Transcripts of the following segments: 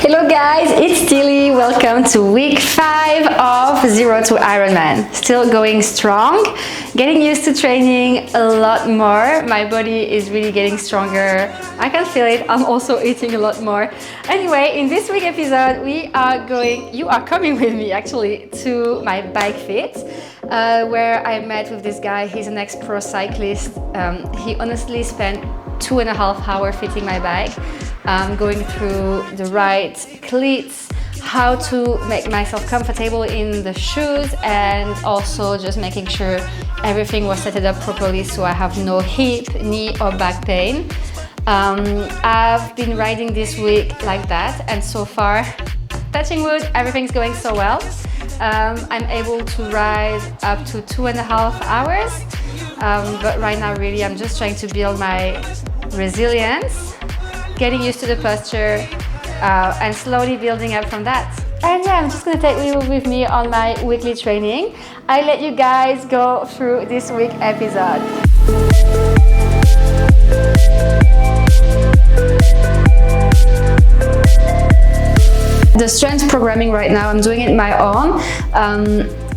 Hello guys, it's Tilly. Welcome to week 5 of Zero to Ironman. Still going strong, getting used to training a lot more. My body is really getting stronger. I can feel it. I'm also eating a lot more. Anyway, in this week episode, you are coming with me actually to my bike fit, where I met with this guy. He's an ex-pro cyclist. He honestly spent 2.5 hours fitting my bike, going through the right cleats, how to make myself comfortable in the shoes, and also just making sure everything was set up properly so I have no hip, knee or back pain. I've been riding this week like that, and so far, touching wood, everything's going so well. I'm able to ride up to 2.5 hours, but right now really I'm just trying to build my resilience, getting used to the posture, and slowly building up from that. And yeah, I'm just gonna take you with me on my weekly training. I let you guys go through this week episode. The strength programming right now, I'm doing it my own.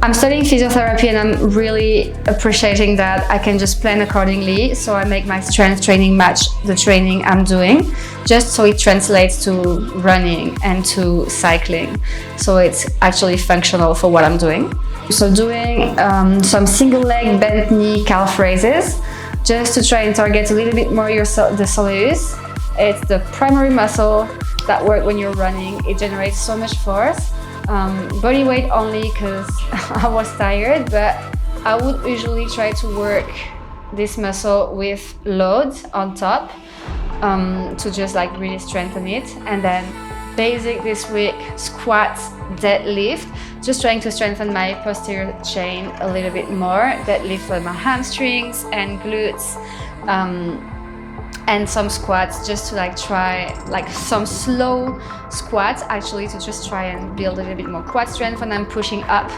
I'm studying physiotherapy and I'm really appreciating that I can just plan accordingly, so I make my strength training match the training I'm doing, just so it translates to running and to cycling, so it's actually functional for what I'm doing. So doing some single leg bent knee calf raises, just to try and target a little bit more the soleus. It's the primary muscle that works when you're running. It generates so much force. Body weight only because I was tired, but I would usually try to work this muscle with loads on top, to just like really strengthen it. And then basic this week, squats, deadlift, just trying to strengthen my posterior chain a little bit more, deadlift for my hamstrings and glutes, and some squats just to like try like some slow squats actually, to just try and build a little bit more quad strength when I'm pushing up.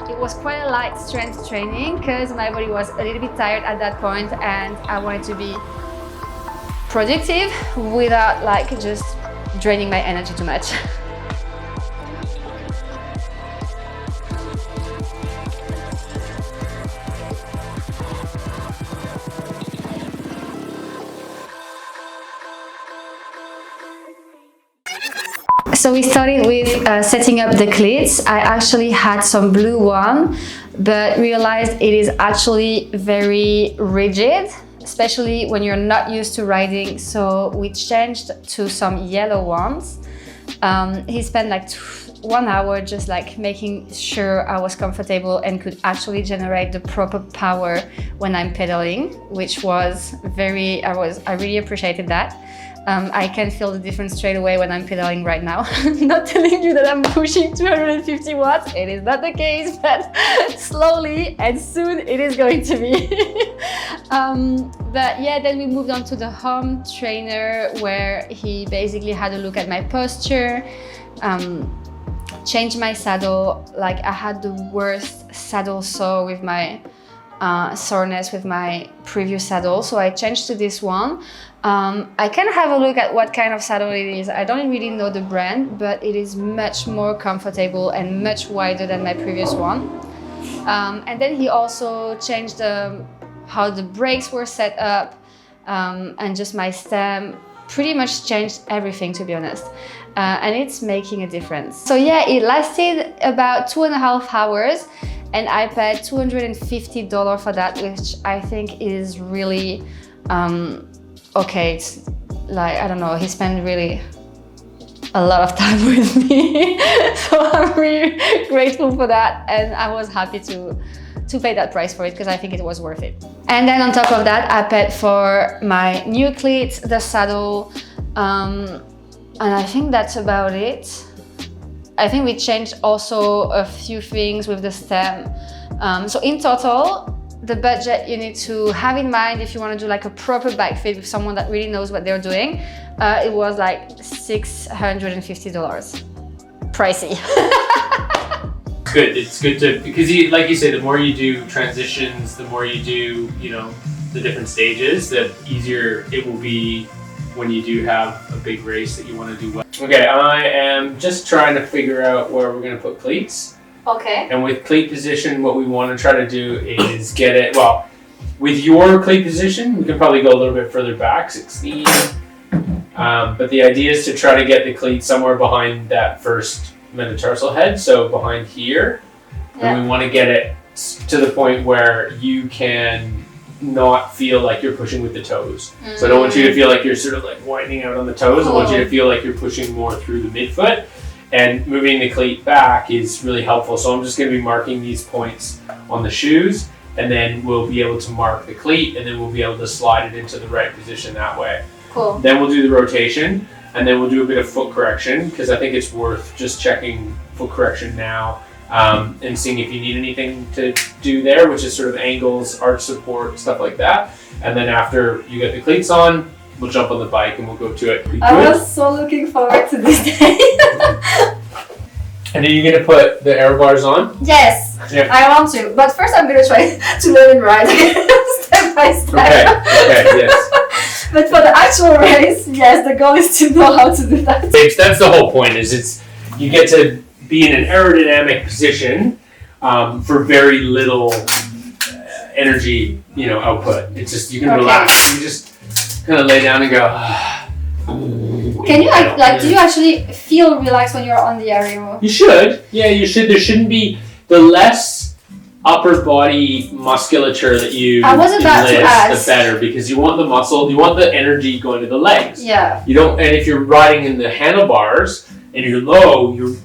It was quite a light strength training because my body was a little bit tired at that point and I wanted to be productive without like just draining my energy too much. So we started with setting up the cleats. I actually had some blue one, but realized it is actually very rigid, especially when you're not used to riding. So we changed to some yellow ones. He spent like 1 hour just like making sure I was comfortable and could actually generate the proper power when I'm pedaling, which was I really appreciated that. I can feel the difference straight away when I'm pedaling right now. Not telling you that I'm pushing 250 watts, it is not the case, but slowly and soon it is going to be. But yeah, then we moved on to the home trainer, where he basically had a look at my posture, changed my saddle. Like I had the worst saddle sore with my soreness with my previous saddle, so I changed to this one. I can have a look at what kind of saddle it is. I don't really know the brand, but it is much more comfortable and much wider than my previous one. And then he also changed how the brakes were set up, and just my stem. Pretty much changed everything, to be honest, and it's making a difference. So yeah, it lasted about 2.5 hours. And I paid $250 for that, which I think is really okay. It's like, I don't know, he spent really a lot of time with me. So I'm really grateful for that. And I was happy to pay that price for it because I think it was worth it. And then on top of that, I paid for my new cleats, the saddle, and I think that's about it. I think we changed also a few things with the stem. So in total, the budget you need to have in mind if you want to do like a proper bike fit with someone that really knows what they're doing, it was like $650. Pricey. It's good to, because like you say, the more you do transitions, the more you do, the different stages, the easier it will be when you do have a big race that you want to do well. Okay, I am just trying to figure out where we're going to put cleats. Okay. And with cleat position, what we want to try to do is get it, well, with your cleat position, we can probably go a little bit further back, 16. But the idea is to try to get the cleat somewhere behind that first metatarsal head, so behind here. Yeah. And we want to get it to the point where you can not feel like you're pushing with the toes. So I don't want you to feel like you're sort of like widening out on the toes. I want you to feel like you're pushing more through the midfoot. And moving the cleat back is really helpful. So I'm just going to be marking these points on the shoes, and then we'll be able to mark the cleat, and then we'll be able to slide it into the right position that way. Cool. Then we'll do the rotation, and then we'll do a bit of foot correction, because I think it's worth just checking foot correction now and seeing if you need anything to do there, which is sort of angles, arch support, stuff like that. And then after you get the cleats on, we'll jump on the bike and we'll go to it. I was so looking forward to this day. And are you going to put the aero bars on? Yes, Yeah. I want to. But first I'm going to try to learn and ride step by step. Okay, yes. But for the actual race, yes, the goal is to know how to do that. That's the whole point, is you get to be in an aerodynamic position for very little energy, output. It's just, you can relax. You just kind of lay down and go. Can you do you actually feel relaxed when you're on the aerial? You should. Yeah, you should. There shouldn't be, the less upper body musculature that you enlist, the better, because you want the muscle, you want the energy going to the legs. Yeah. You don't, and if you're riding in the handlebars and you're low, you're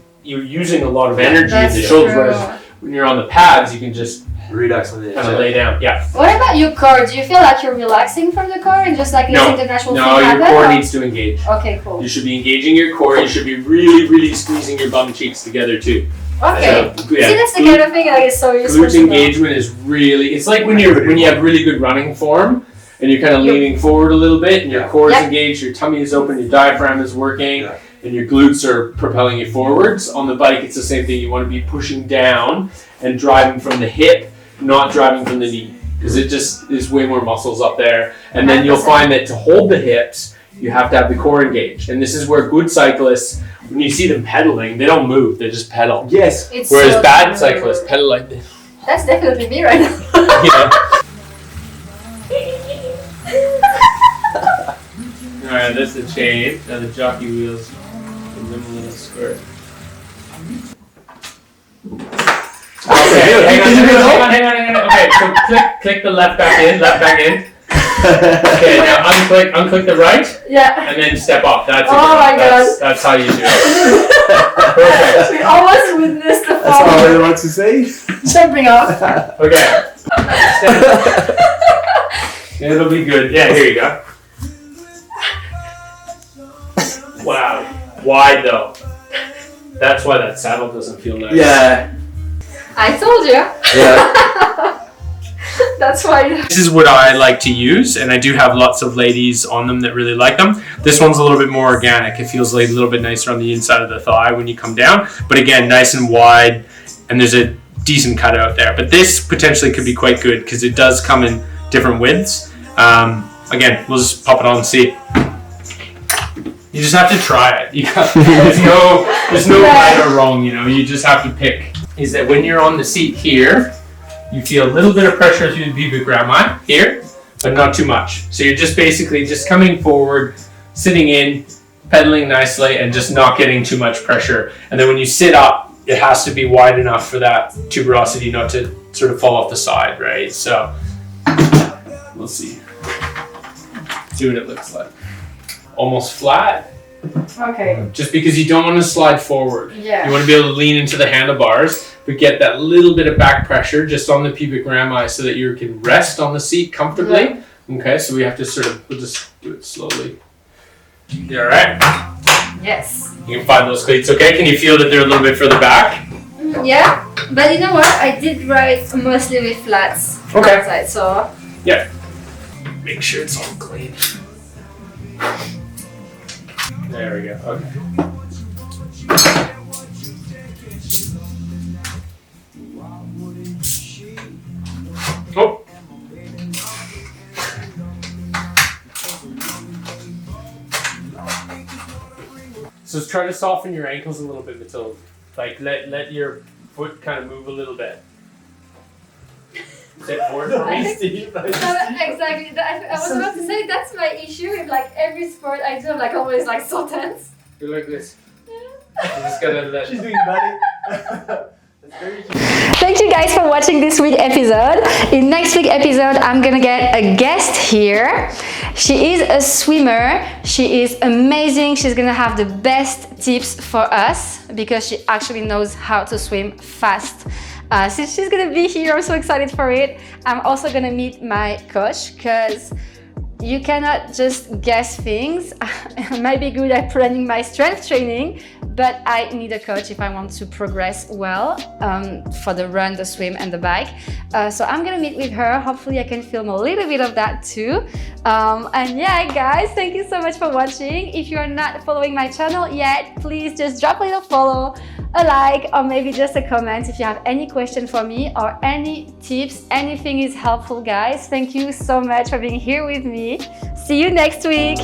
using a lot of energy in the shoulders. Whereas when you're on the pads, you can just relax on the kind of lay down. Yeah. What about your core? Do you feel like you're relaxing from the core and just like letting the natural thing happen? No, your core needs to engage. Okay, cool. You should be engaging your core. You should be really, really squeezing your bum cheeks together too. Okay. So, yeah. See, that's the kind of thing that is so useful. Glute engagement is really, it's like when you have really good running form and you're kind of leaning forward a little bit and your core is engaged, your tummy is open, your diaphragm is working, and your glutes are propelling you forwards. On the bike, it's the same thing. You want to be pushing down and driving from the hip, not driving from the knee, because it just is way more muscles up there. And then you'll find that to hold the hips, you have to have the core engaged. And this is where good cyclists, when you see them pedaling, they don't move, they just pedal. Yes. Whereas so bad cyclists pedal like this. That's definitely me right now. Yeah. Alright, that's the chain. Now the jockey wheels. Give them a little squirt. Okay, hang on. Okay, so click the left back in. Okay, now unclick the right. Yeah. And then step up. That's it. My God. That's how you do it. Perfect. We almost witnessed the fall. That's all I want to say. Jumping off. Okay. It'll be good. Yeah, here you go. Wow. Wide though. That's why that saddle doesn't feel nice. Yeah. I told you. Yeah. That's why. This is what I like to use, and I do have lots of ladies on them that really like them. This one's a little bit more organic. It feels like a little bit nicer on the inside of the thigh when you come down, but again, nice and wide, and there's a decent cutout there. But this potentially could be quite good because it does come in different widths. Again, we'll just pop it on and see. You just have to try it. There's no right or wrong, you just have to pick. Is that when you're on the seat here, you feel a little bit of pressure through the pubic rami here, but not too much. So you're just basically just coming forward, sitting in, pedaling nicely, and just not getting too much pressure. And then when you sit up, it has to be wide enough for that tuberosity not to sort of fall off the side, right? So we'll see. See what it looks like. Almost flat. Okay. Just because you don't want to slide forward. Yeah. You want to be able to lean into the handlebars, but get that little bit of back pressure just on the pubic rami so that you can rest on the seat comfortably. Yeah. Okay, so we have to we'll just do it slowly. You all right? Yes. You can find those cleats, okay? Can you feel that they're a little bit further back? Yeah, but you know what? I did ride mostly with flats outside, so... Yeah. Make sure it's all clean. There we go, okay. Oh. So try to soften your ankles a little bit, Mathilde. Like let your foot kind of move a little bit. Sit forward for me, Steve. Exactly. I was about to say that's my issue with like every sport I do. I'm like always like so tense. You're like this. You just gotta let. She's doing ballet. That's very cute. Thank you guys for watching this week's episode. In next week's episode, I'm gonna get a guest here. She is a swimmer. She is amazing. She's gonna have the best tips for us because she actually knows how to swim fast. So she's gonna be here. I'm so excited for it. I'm also gonna meet my coach because you cannot just guess things. I might be good at planning my strength training, but I need a coach if I want to progress well for the run, the swim, and the bike. So I'm gonna meet with her. Hopefully I can film a little bit of that too. And yeah, guys, thank you so much for watching. If you're not following my channel yet, please just drop a little follow, a like, or maybe just a comment if you have any question for me or any tips. Anything is helpful, guys. Thank you so much for being here with me. See you next week.